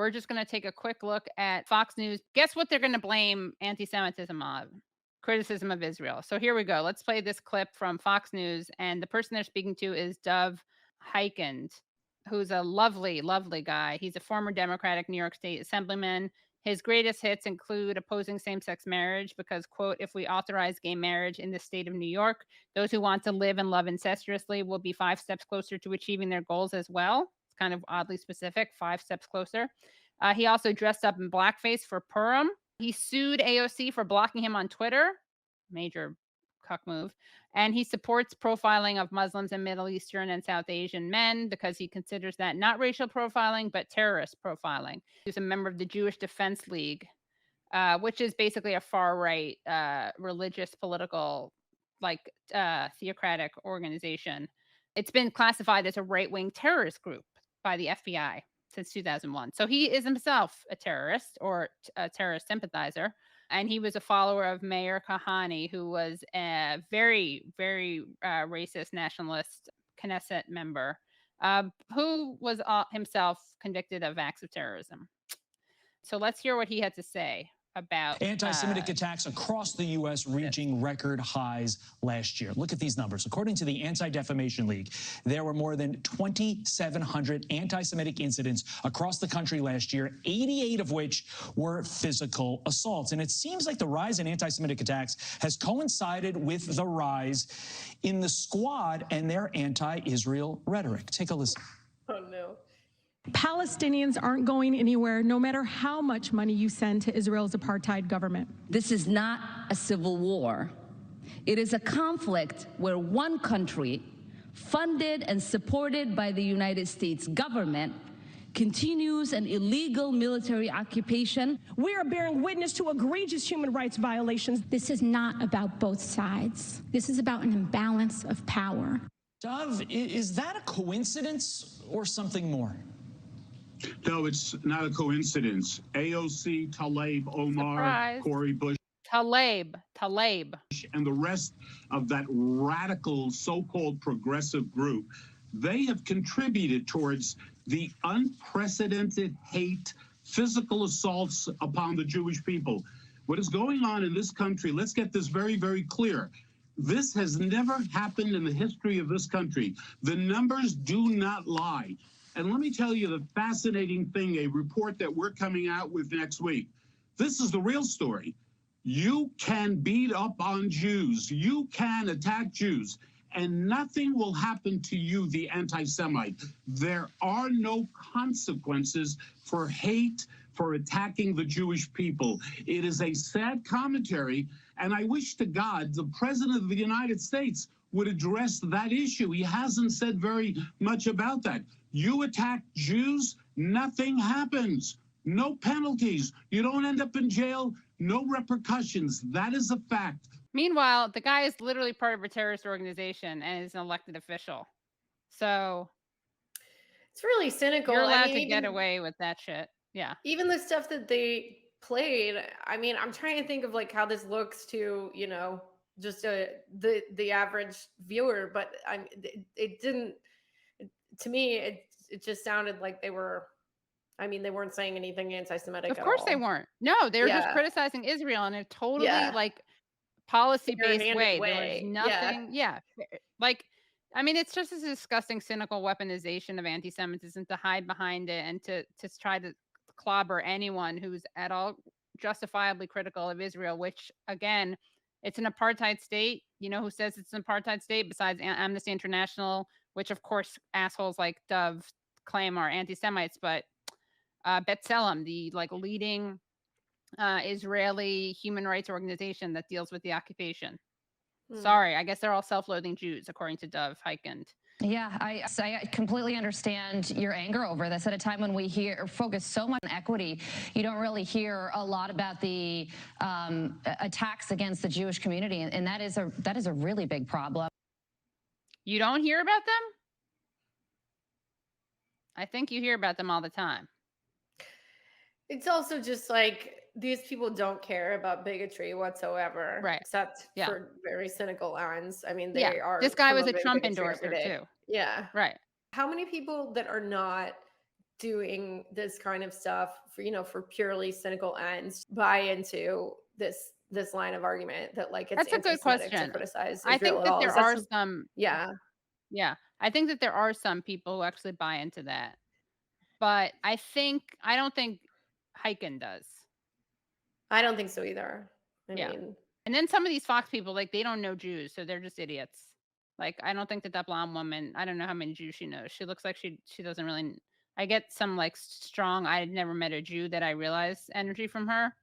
we're just going to take a quick look at Fox News. Guess what they're going to blame anti-Semitism on? Criticism of Israel. So here we go. Let's play this clip from Fox News. And the person they're speaking to is Dov Hikind, who's a lovely, lovely guy. He's a former Democratic New York State assemblyman. His greatest hits include opposing same-sex marriage because, quote, if we authorize gay marriage in the state of New York, those who want to live and love incestuously will be 5 steps closer to achieving their goals as well. It's kind of oddly specific, 5 steps closer. He also dressed up in blackface for Purim. He sued AOC for blocking him on Twitter. Major cuck move. And he supports profiling of Muslims and Middle Eastern and South Asian men because he considers that not racial profiling, but terrorist profiling. He's a member of the Jewish Defense League, which is basically a far-right religious, political, theocratic organization. It's been classified as a right-wing terrorist group by the FBI since 2001. So he is himself a terrorist or a terrorist sympathizer. And he was a follower of Mayor Kahane, who was a very, very racist nationalist Knesset member who was himself convicted of acts of terrorism. So let's hear what he had to say about anti-Semitic attacks across the U.S. reaching record highs last year. Look at these numbers. According to the Anti-Defamation League, there were more than 2,700 anti-Semitic incidents across the country last year, 88 of which were physical assaults. And it seems like the rise in anti-Semitic attacks has coincided with the rise in the Squad and their anti-Israel rhetoric. Take a listen. Oh, no. Palestinians aren't going anywhere, no matter how much money you send to Israel's apartheid government. This is not a civil war. It is a conflict where one country, funded and supported by the United States government, continues an illegal military occupation. We are bearing witness to egregious human rights violations. This is not about both sides. This is about an imbalance of power. Dov, is that a coincidence or something more? No, it's not a coincidence. AOC, Tlaib, Omar, Surprise. Cori Bush, Tlaib, and the rest of that radical so-called progressive group, they have contributed towards the unprecedented hate, physical assaults upon the Jewish people. What is going on in this country, let's get this very, very clear. This has never happened in the history of this country. The numbers do not lie. And let me tell you the fascinating thing, a report that we're coming out with next week. This is the real story. You can beat up on Jews. You can attack Jews, and nothing will happen to you, the anti-Semite. There are no consequences for hate, for attacking the Jewish people. It is a sad commentary, and I wish to God the President of the United States would address that issue. He hasn't said very much about that. You attack Jews, nothing happens. No penalties. You don't end up in jail. No repercussions. That is a fact. Meanwhile, the guy is literally part of a terrorist organization and is an elected official. So it's really cynical. You're allowed to get away with that shit. Yeah. Even the stuff that they played, I mean, I'm trying to think of like how this looks to, you know, just the average viewer, but it didn't. To me, it just sounded like they were. I mean, they weren't saying anything anti-Semitic. Of course they weren't. No, they were just criticizing Israel in a totally like policy-based way. There was nothing. Yeah. Like, I mean, it's just a disgusting, cynical weaponization of anti-Semitism to hide behind it and to try to clobber anyone who's at all justifiably critical of Israel, which again, it's an apartheid state. You know who says it's an apartheid state besides Amnesty International, which of course assholes like Dov claim are anti-Semites, but B'Tselem, the leading Israeli human rights organization that deals with the occupation. Sorry, I guess they're all self-loathing Jews, according to Dov Hikind. Yeah, I completely understand your anger over this at a time when we focus so much on equity. You don't really hear a lot about the attacks against the Jewish community, and that is a really big problem. You don't hear about them? I think you hear about them all the time. It's also just like these people don't care about bigotry whatsoever, right? Except for very cynical lines. I mean, they are. This guy was a Trump endorser too. Yeah, right. How many people that are not doing this kind of stuff for, for purely cynical ends, buy into this line of argument that like it's That's a good anti-Semitic to question. criticize I Israel think at that all. there Is that are some, some, yeah. yeah, I think that there are some people who actually buy into that. But I don't think Hikind does. I don't think so either. I Yeah. mean, And then some of these Fox people, like, they don't know Jews, so they're just idiots. Like, I don't think that that blonde woman, I don't know how many Jews she knows. She looks like she doesn't really. I get some like strong. I had never met a Jew that I realized energy from her.